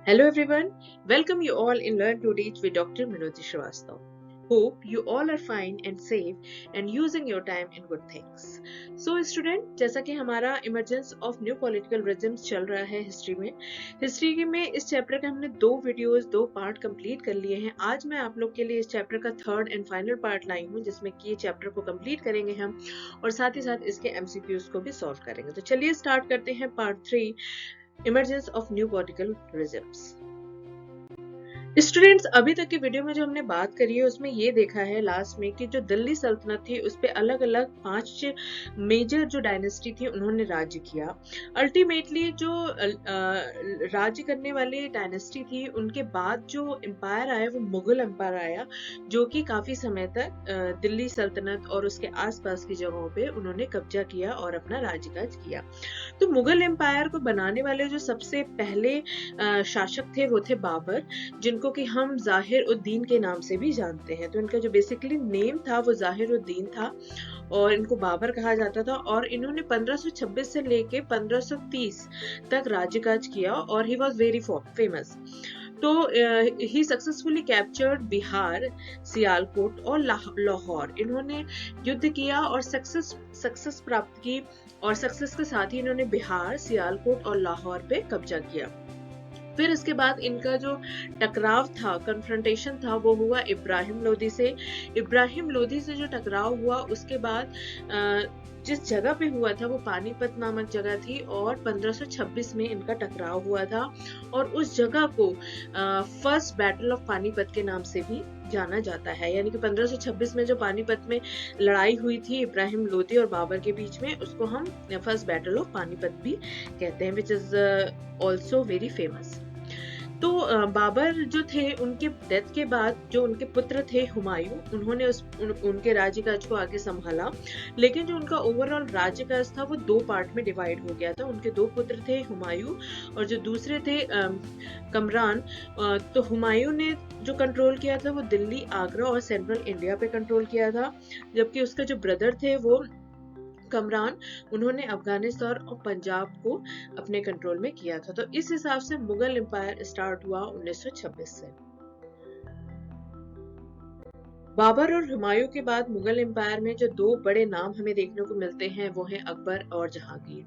Hello everyone, welcome you all in Learn to Teach with Dr. Minoti Srivastav. Hope you all are fine and safe and using your time in good things. So student, जैसा कि हमारा emergence of new political रिजम्स चल रहा है history में इस chapter के हमने दो पार्ट कंप्लीट कर लिए हैं। आज मैं आप लोग के लिए इस चैप्टर का थर्ड एंड फाइनल पार्ट लाई हूँ, जिसमें कि ये चैप्टर को कंप्लीट करेंगे हम और साथ ही साथ इसके एमसीक्यूज को भी सॉल्व करेंगे। तो चलिए स्टार्ट करते हैं part 3, emergence of new political regimes. Students, अभी तक की वीडियो में जो हमने बात करी है उसमें ये देखा है लास्ट में कि जो दिल्ली सल्तनत थी उस पे अलग अलग 5 मेजर जो डायनेस्टी थी उन्होंने राज्य किया। अल्टीमेटली जो राज्य करने वाली डायनेस्टी थी उनके बाद जो एम्पायर आया वो मुगल एम्पायर आया, जो कि काफी समय तक दिल्ली सल्तनत और उसके आसपास की जगहों पे उन्होंने कब्जा किया और अपना राज्यकाज किया। तो मुगल एम्पायर को बनाने वाले जो सबसे पहले शासक थे वो थे बाबर, जिनको कि हम जाहिर उद्दीन के नाम से भी जानते हैं। तो इनका जो बेसिकली नेम था वो जाहिर उद्दीन था और इनको बाबर कहा जाता था और इन्होंने 1526 से लेके 1530 तक राज्यकाज किया और ही वॉज वेरी फेमस। तो ही सक्सेसफुली कैप्चर्ड बिहार, सियालकोट और लाहौर। इन्होंने युद्ध किया और सक्सेस प्राप्त की और सक्सेस के साथ ही इन्होंने बिहार, सियालकोट और लाहौर पे कब्जा किया। फिर इसके बाद इनका जो टकराव था, कन्फ्रंटेशन था, वो हुआ इब्राहिम लोदी से। इब्राहिम लोदी से जो टकराव हुआ उसके बाद जिस जगह पे हुआ था वो पानीपत नामक जगह थी और 1526 में इनका टकराव हुआ था और उस जगह को फर्स्ट बैटल ऑफ पानीपत के नाम से भी जाना जाता है। यानी कि 1526 में जो पानीपत में लड़ाई हुई थी इब्राहिम लोदी और बाबर के बीच में, उसको हम फर्स्ट बैटल ऑफ पानीपत भी कहते हैं, which is also very famous. तो बाबर जो थे उनके डेथ के बाद जो उनके पुत्र थे हुमायूं, उन्होंने उनके राज्यकाज को आगे संभाला, लेकिन जो उनका ओवरऑल राज्यकाज था वो 2 पार्ट में डिवाइड हो गया था। उनके 2 पुत्र थे, हुमायूं और जो दूसरे थे कमरान। तो हुमायूं ने जो कंट्रोल किया था वो दिल्ली, आगरा और सेंट्रल इंडिया पे कंट्रोल किया था, जबकि उसके जो ब्रदर थे वो कमरान, उन्होंने अफगानिस्तान और पंजाब को अपने कंट्रोल में किया था। तो इस हिसाब से मुगल एम्पायर स्टार्ट हुआ 1926 से। बाबर और हुमायूं के बाद मुगल एम्पायर में जो 2 बड़े नाम हमें देखने को मिलते हैं वो हैं अकबर और जहांगीर।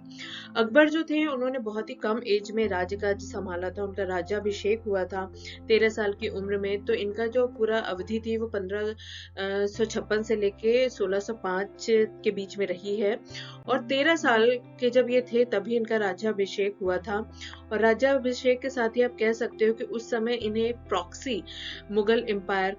अकबर जो थे उन्होंने बहुत ही कम एज में राज्यकाज संभाला था। उनका राज्याभिषेक हुआ था 13 साल की उम्र में। तो इनका जो पूरा अवधि थी वो 1556 से लेके 1605 के बीच में रही है और 13 साल के जब ये थे तभी इनका राज्याभिषेक हुआ था। और राज्याभिषेक के साथ ही आप कह सकते हो कि उस समय इन्हें प्रॉक्सी मुगल एम्पायर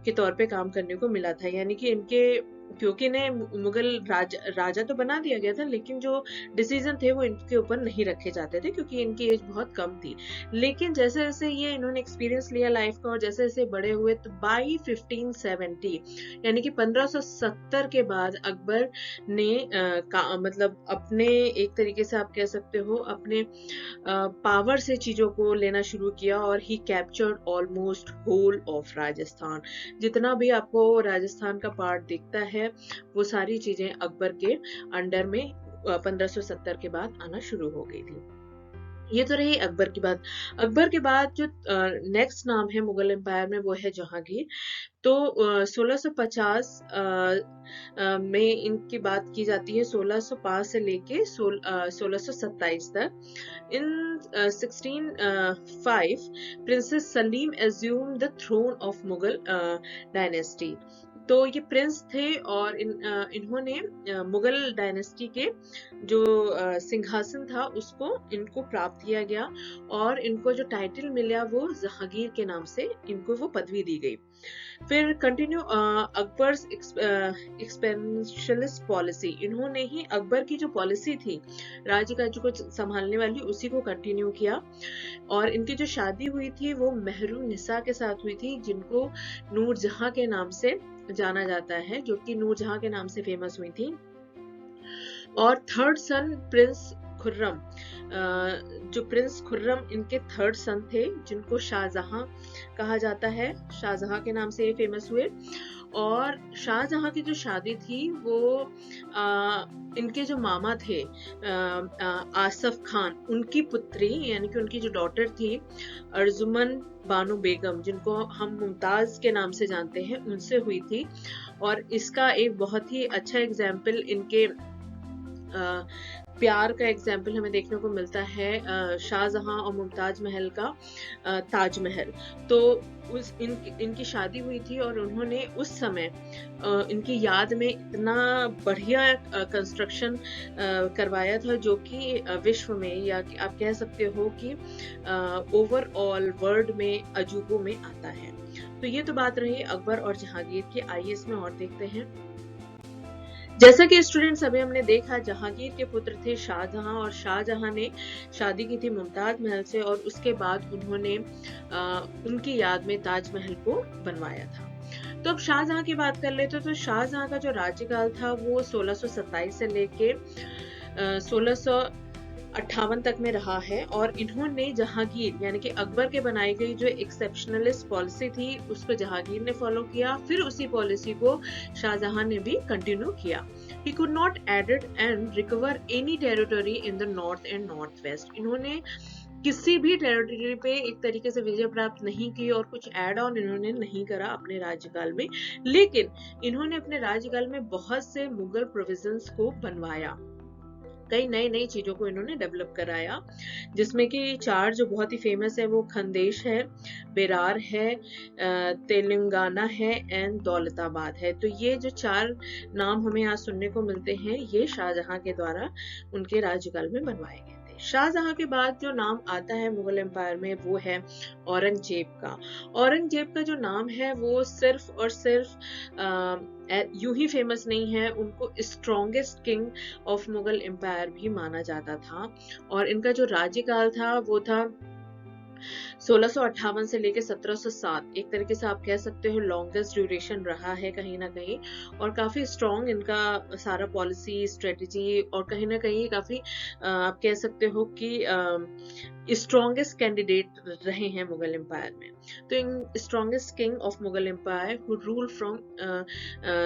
के तौर पे काम करने को मिला था। यानी कि इनके, क्योंकि इन्हें मुगल राजा तो बना दिया गया था, लेकिन जो डिसीजन थे वो इनके ऊपर नहीं रखे जाते थे क्योंकि इनकी एज बहुत कम थी। लेकिन जैसे जैसे ये इन्होंने एक्सपीरियंस लिया लाइफ का और जैसे जैसे बड़े हुए, तो बाई 1570 यानी कि 1570 के बाद अकबर ने मतलब अपने, एक तरीके से आप कह सकते हो, अपने पावर से चीजों को लेना शुरू किया और ही captured almost whole of Rajasthan. जितना भी आपको राजस्थान का पार्ट दिखता है वो सारी चीजें अकबर के अंडर में 1570 के बाद आना शुरू हो गई थी। ये तो रही अकबर की बात। अकबर के बाद जो नेक्स्ट नाम है मुगल एम्पायर में वो है जहांगीर। तो 1650 में इनकी बात की जाती है, 1605 से लेके 1627 तक। In 1605 princes Salim assume the throne of Mughal dynasty. तो ये प्रिंस थे और इन्होंने मुगल डायनेस्टी के जो सिंहासन था उसको इनको प्राप्त किया गया और इनको जो टाइटल मिला वो जहांगीर के नाम से इनको वो पदवी दी गई। फिर कंटिन्यू अकबर्स एक्सपेंशलिस्ट पॉलिसी, इन्होंने ही अकबर की जो पॉलिसी थी राज्यकाज को संभालने वाली उसी को कंटिन्यू किया। और इनकी जो शादी हुई थी वो महरून निसा के साथ हुई थी, जिनको नूरजहां के नाम से जाना जाता है, जो कि नूरजहां के नाम से फेमस हुई थी। और थर्ड सन प्रिंस खुर्रम, जो प्रिंस खुर्रम इनके थर्ड सन थे, जिनको शाहजहां कहा जाता है, शाहजहां के नाम से ये फेमस हुए। और शाहजहां की जो शादी थी वो इनके जो मामा थे आसफ खान, उनकी पुत्री यानी कि उनकी जो डॉटर थी अर्जुमन बानो बेगम, जिनको हम मुमताज के नाम से जानते हैं, उनसे हुई थी। और इसका एक बहुत ही अच्छा एग्जाम्पल इनके प्यार का एग्जाम्पल हमें देखने को मिलता है शाहजहां और मुमताज महल का ताजमहल। तो इनकी शादी हुई थी और उन्होंने उस समय इनकी याद में इतना बढ़िया कंस्ट्रक्शन करवाया था, जो कि विश्व में, या कि आप कह सकते हो कि ओवरऑल वर्ल्ड में अजूबों में आता है। तो ये तो बात रही अकबर और जहांगीर की। आइए इसमें और देखते हैं। जैसा कि स्टूडेंट्स अभी हमने देखा, जहांगीर के पुत्र थे शाहजहां, और शाहजहां ने शादी की थी मुमताज महल से, और उसके बाद उन्होंने उनकी याद में ताजमहल को बनवाया था। तो अब शाहजहां की बात कर लेते तो शाहजहां का जो राज्यकाल था वो 1627 से लेके 1658 तक में रहा है। और इन्होंने जहांगीर यानी कि अकबर के बनाई गई जो एक्सेप्शनलिस्ट पॉलिसी थी उसको जहांगीर ने फॉलो किया, फिर उसी पॉलिसी को शाहजहां ने भी कंटिन्यू किया। He could not added and recover any territory in the north and northwest। इन्होंने किसी भी टेरिटरी पे एक तरीके से विजय प्राप्त नहीं की और कुछ एड ऑन इन्होंने नहीं करा अपने राज्यकाल में, लेकिन इन्होंने अपने राज्यकाल में बहुत से मुगल प्रोविजंस को बनवाया, कई नई नई चीजों को इन्होंने डेवलप कराया, जिसमें कि 4 जो बहुत ही फेमस है वो खंदेश है, बेरार है, तेलंगाना है एंड दौलताबाद है। तो ये जो 4 नाम हमें आज सुनने को मिलते हैं, ये शाहजहां के द्वारा उनके राज्यकाल में बनवाए गए थे। शाहजहां के बाद जो नाम आता है मुगल एम्पायर में वो है औरंगजेब का। औरंगजेब का जो नाम है वो सिर्फ और सिर्फ यूं ही फेमस नहीं है, उनको strongest king of Mughal empire भी माना जाता था। और इनका जो राज्यकाल था वो था 1658 से लेकर 1707। एक तरीके से आप कह सकते हो लॉन्गेस्ट ड्यूरेशन रहा है कहीं ना कहीं, और काफी स्ट्रॉन्ग इनका सारा पॉलिसी स्ट्रेटजी, और कहीं ना कहीं काफी आप कह सकते हो कि स्ट्रॉन्गेस्ट कैंडिडेट रहे हैं मुगल एम्पायर में। तो इन strongest king of Mughal empire who rule from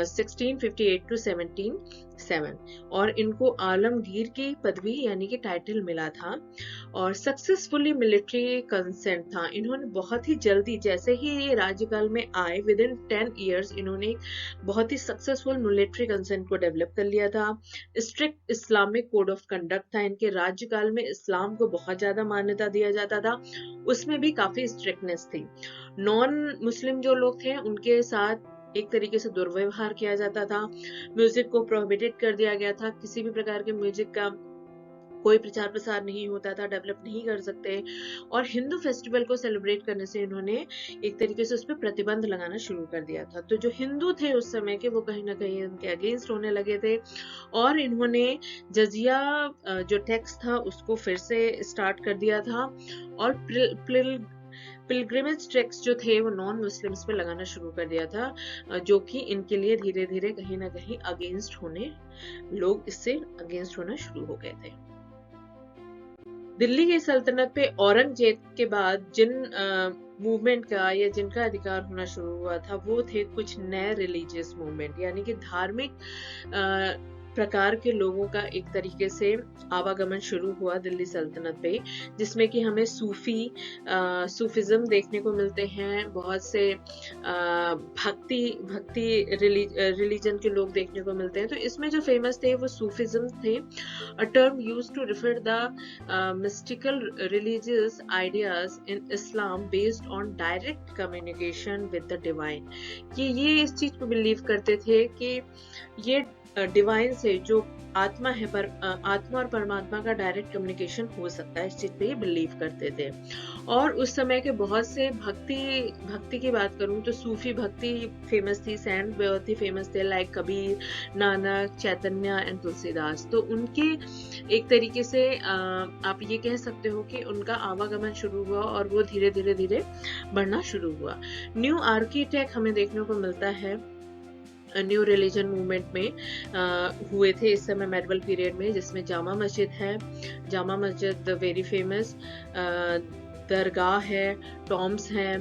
1658 to 1707, और इनको आलमगीर की पदवी यानी कि टाइटल मिला था। और सक्सेसफुली मिलिट्री कंसेंट था। इन्होंने बहुत ही जल्दी, जैसे ही ये राज्यकाल में आए, विद इन 10 ईयर्स इन्होंने बहुत ही सक्सेसफुल मिलिट्री कंसेंट को डेवलप कर लिया था। Strict Islamic code of conduct था इनके राज्यकाल में, इस्लाम को बहुत ज्यादा मान्यता दिया जाता था, उसमें भी काफी स्ट्रिक्टनेस थी। नॉन मुस्लिम जो लोग थे उनके साथ एक तरीके से दुर्व्यवहार किया जाता था, म्यूजिक को प्रोहिबिटेड कर दिया गया था, किसी भी प्रकार के म्यूजिक का कोई प्रचार प्रसार नहीं होता था, डेवलप नहीं कर सकते। और हिंदू फेस्टिवल को सेलिब्रेट करने से इन्होंने एक तरीके से उस पर प्रतिबंध लगाना शुरू कर दिया था। तो जो हिंदू थे उस समय के, वो कहीं ना कहीं उनके अगेंस्ट होने लगे थे, और इन्होंने जजिया जो टैक्स था उसको फिर से स्टार्ट कर दिया था, और पिलग्रिमेज टैक्स जो थे वो नॉन मुस्लिम्स पे लगाना शुरू कर दिया था, जो कि इनके लिए धीरे धीरे कहीं ना कहीं अगेंस्ट होने, लोग इससे अगेंस्ट होना शुरू हो गए थे। दिल्ली की सल्तनत पे औरंगजेब के बाद जिन मूवमेंट का या जिनका अधिकार होना शुरू हुआ था वो थे कुछ नए रिलीजियस मूवमेंट, यानी कि धार्मिक प्रकार के लोगों का एक तरीके से आवागमन शुरू हुआ दिल्ली सल्तनत पे, जिसमें कि हमें सूफिज्म देखने को मिलते हैं, बहुत से भक्ति रिलीजन के लोग देखने को मिलते हैं। तो इसमें जो फेमस थे वो सूफिज्म थे, a term used to refer the mystical religious ideas in Islam based on direct communication with the divine. कि ये इस चीज को बिलीव करते थे कि ये डिवाइन से जो आत्मा है, पर आत्मा और परमात्मा का डायरेक्ट कम्युनिकेशन हो सकता है, इस चीज पे ये बिलीव करते थे। और उस समय के बहुत से भक्ति की बात करूं तो सूफी भक्ति फेमस थी, सेंट बहुत ही फेमस थे, like Kabir, Nanak, Chaitanya and Tulsidas. तो उनके एक तरीके से आप ये कह सकते हो कि उनका आवागमन शुरू हुआ और वो धीरे धीरे बढ़ना शुरू हुआ। न्यू आर्किटेक्ट हमें देखने को मिलता है न्यू रिलीजन मूवमेंट में हुए थे इस समय मेडवल पीरियड में, जिसमें जामा मस्जिद है, जामा मस्जिद वेरी फेमस, दरगाह है, टॉम्स हैं,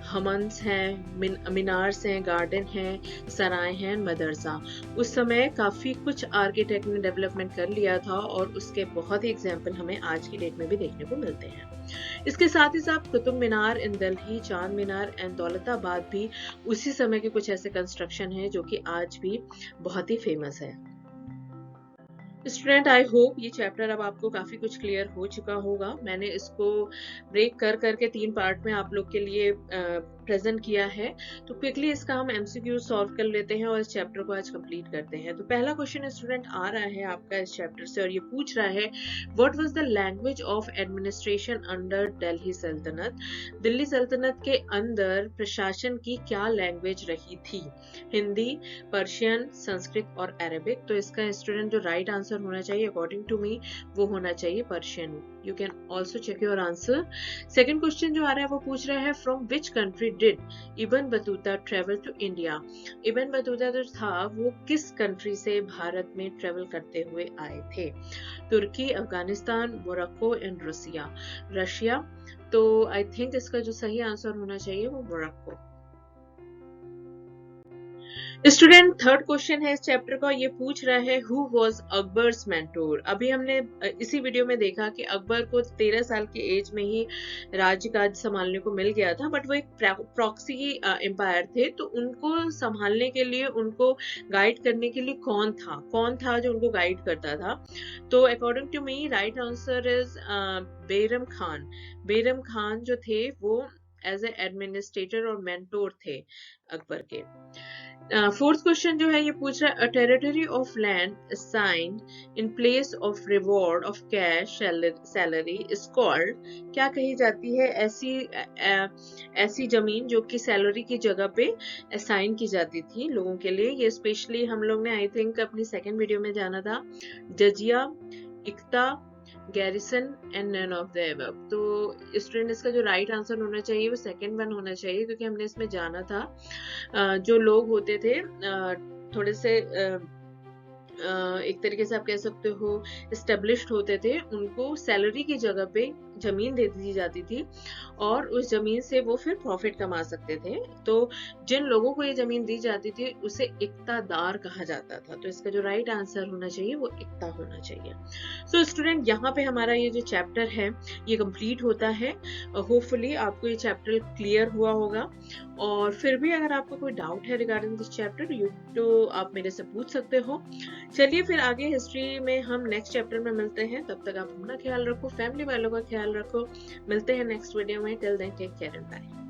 हमन्स हैं, मीनार्स हैं, गार्डन हैं, सराय हैं, मदरसा। उस समय काफ़ी कुछ आर्किटेक्ट ने डेवलपमेंट कर लिया था और उसके बहुत ही एग्जाम्पल हमें आज की डेट में भी देखने को मिलते हैं। इसके साथ ही साथ कुतुब मीनार इन दिल्ली, चांद मीनार एंड दौलताबाद भी उसी समय के कुछ ऐसे कंस्ट्रक्शन हैं जो कि आज भी बहुत ही फेमस है। स्टूडेंट, आई होप ये चैप्टर अब आपको काफी कुछ क्लियर हो चुका होगा। मैंने इसको ब्रेक कर करके 3 पार्ट में आप लोग के लिए प्रेजेंट किया है, तो क्विकली इसका हम एमसीक्यू सॉल्व कर लेते हैं और इस चैप्टर को आज कंप्लीट करते हैं। तो पहला क्वेश्चन स्टूडेंट आ रहा है आपका इस चैप्टर से और ये पूछ रहा है, what was the language of administration under Delhi सल्तनत? दिल्ली सल्तनत के अंदर प्रशासन की क्या लैंग्वेज रही थी? हिंदी, पर्शियन, संस्कृत और अरेबिक। तो इसका स्टूडेंट जो राइट आंसर होना चाहिए अकॉर्डिंग टू मी वो होना चाहिए Persian. You can also check your answer. Second question जो आ रहा है वो पूछ रहा है, from which country did Ibn Battuta travel to India? Ibn Battuta जो था वो किस कंट्री से भारत में ट्रेवल करते हुए आए थे? तुर्की, अफगानिस्तान, मोरक्को एंड रशिया। तो आई थिंक इसका जो सही आंसर होना चाहिए वो मोरक्को। स्टूडेंट, थर्ड क्वेश्चन है इस चैप्टर का, ये पूछ रहा है, हु वाज अकबर्स मेंटोर? अभी हमने इसी वीडियो में देखा कि अकबर को 13 साल की एज में ही राज्य काज संभालने को मिल गया था, बट वो एक प्रॉक्सी एम्पायर थे, तो उनको संभालने के लिए, उनको गाइड करने के लिए कौन था जो उनको गाइड करता था? तो according to me right answer is Bairam Khan. Bairam Khan जो थे वो एज ए एडमिनिस्ट्रेटर और मेंटोर थे अकबर के। फोर्थ क्वेश्चन जो है ये पूछ रहा है, a territory of land assigned in place of reward of cash salary is called? क्या कही जाती है ऐसी जमीन जो कि सैलरी की जगह पे असाइन की जाती थी लोगों के लिए? ये स्पेशली हम लोग ने आई थिंक अपनी सेकेंड वीडियो में जाना था, जजिया, इक्ता, garrison and none of the above. तो स्टूडेंट इसका जो राइट आंसर होना चाहिए वो सेकंड वन होना चाहिए, क्योंकि हमने इसमें जाना था जो लोग होते थे थोड़े से एक तरीके से आप कह सकते हो एस्टेब्लिश्ड होते थे, उनको सैलरी की जगह पे जमीन दे दी जाती थी और उस जमीन से वो फिर प्रॉफिट कमा सकते थे। तो जिन लोगों को ये जमीन दी जाती थी उसे इक्तादार कहा जाता था। तो इसका जो राइट आंसर होना चाहिए वो इक्ता होना चाहिए। सो स्टूडेंट, यहाँ पे हमारा ये जो चैप्टर है ये कंप्लीट होता है। होपफुली आपको ये चैप्टर क्लियर हुआ होगा, और फिर भी अगर आपको कोई डाउट है रिगार्डिंग दिस चैप्टर तो आप मेरे से पूछ सकते हो। चलिए फिर आगे हिस्ट्री में हम नेक्स्ट चैप्टर में मिलते हैं। तब तक आप अपना ख्याल रखो, फैमिली वालों का ख्याल रखो। मिलते हैं नेक्स्ट वीडियो में। Till then take care and bye.